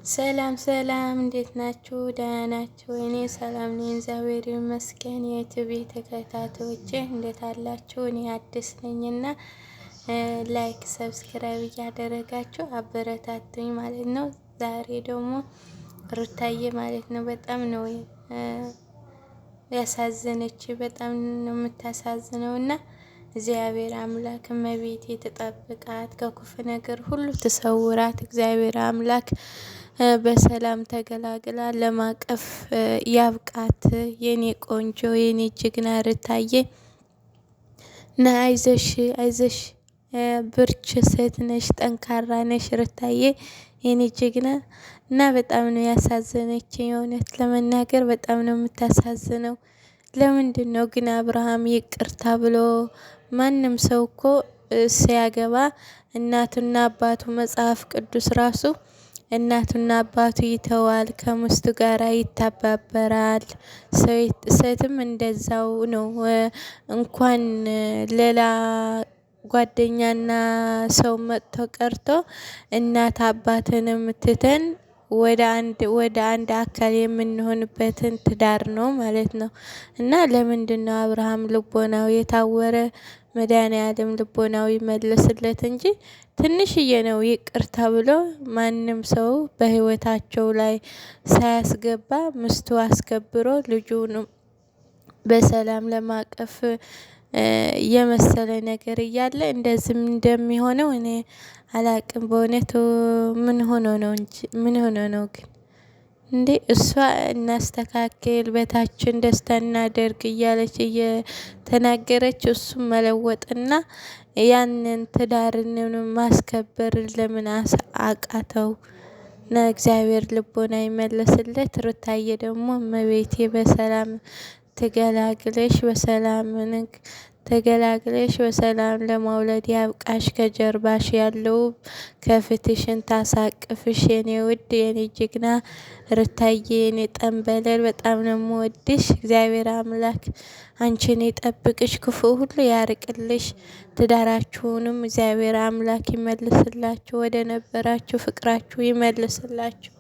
ሰላም ሰላም፣ እንዴት ናችሁ? ደህና ናችሁ? እኔ ሰላም ነኝ፣ እግዚአብሔር ይመስገን። የዩቲዩብ ተከታታዮቼ እንዴት አላችሁ? እኔ አዲስ ነኝና ላይክ ሰብስክራይብ እያደረጋችሁ አበረታቱኝ ማለት ነው። ዛሬ ደግሞ ሩታዬ ማለት ነው በጣም ነው ያሳዘነች፣ በጣም ነው የምታሳዝነው እና እግዚአብሔር አምላክ እመቤቴ ተጠብቃት፣ ከክፉ ነገር ሁሉ ትሰውራት። እግዚአብሔር አምላክ በሰላም ተገላግላ ለማቀፍ ያብቃት። የኔ ቆንጆ የኔ ጀግና ሩታዬ እና አይዞሽ አይዞሽ፣ ብርች ሴት ነሽ፣ ጠንካራ ነሽ ሩታዬ የኔ ጀግና። እና በጣም ነው ያሳዘነችኝ፣ እውነት ለመናገር በጣም ነው የምታሳዝነው። ለምንድን ነው ግን አብርሃም ይቅርታ ብሎ? ማንም ሰው እኮ ሲያገባ እናቱና አባቱ መጽሐፍ ቅዱስ ራሱ እናቱና አባቱ ይተዋል፣ ከሚስቱ ጋራ ይተባበራል። ሴትም እንደዛው ነው። እንኳን ሌላ ጓደኛና ሰው መጥቶ ቀርቶ እናት አባትንም ትተን ወደ አንድ አካል የምንሆንበትን ትዳር ነው ማለት ነው። እና ለምንድን ነው አብርሃም ልቦናው የታወረ? መድኃኒዓለም ልቦናው ይመልስለት እንጂ ትንሽዬ ነው ይቅርታ ብሎ ማንም ሰው በህይወታቸው ላይ ሳያስገባ ሚስቱ አስከብሮ ልጁን በሰላም ለማቀፍ የመሰለ ነገር እያለ እንደዚህም እንደሚሆነው እኔ አላቅም። በእውነቱ ምን ሆኖ ነው እንጂ ምን ሆኖ ነው ግን እንዴ? እሷ እናስተካክል፣ በታችን ደስታ እናደርግ እያለች እየተናገረች እሱም መለወጥና ያንን ትዳርን ማስከበር ለምን አቃተው? እግዚአብሔር ልቦና ይመልስለት። ሩታዬ ደግሞ እመቤቴ በሰላም ትገላግለሽ፣ በሰላም ለመውለድ ያብቃሽ። ከጀርባሽ ያለው ከፍትሽን ታሳቅፍሽ። የኔ ውድ የኔ ጀግና ሩታዬ የኔ ጠንበለል በጣም ነው የምወድሽ። እግዚአብሔር አምላክ አንቺን ይጠብቅሽ፣ ክፉ ሁሉ ያርቅልሽ። ትዳራችሁንም እግዚአብሔር አምላክ ይመልስላችሁ፣ ወደ ነበራችሁ ፍቅራችሁ ይመልስላችሁ።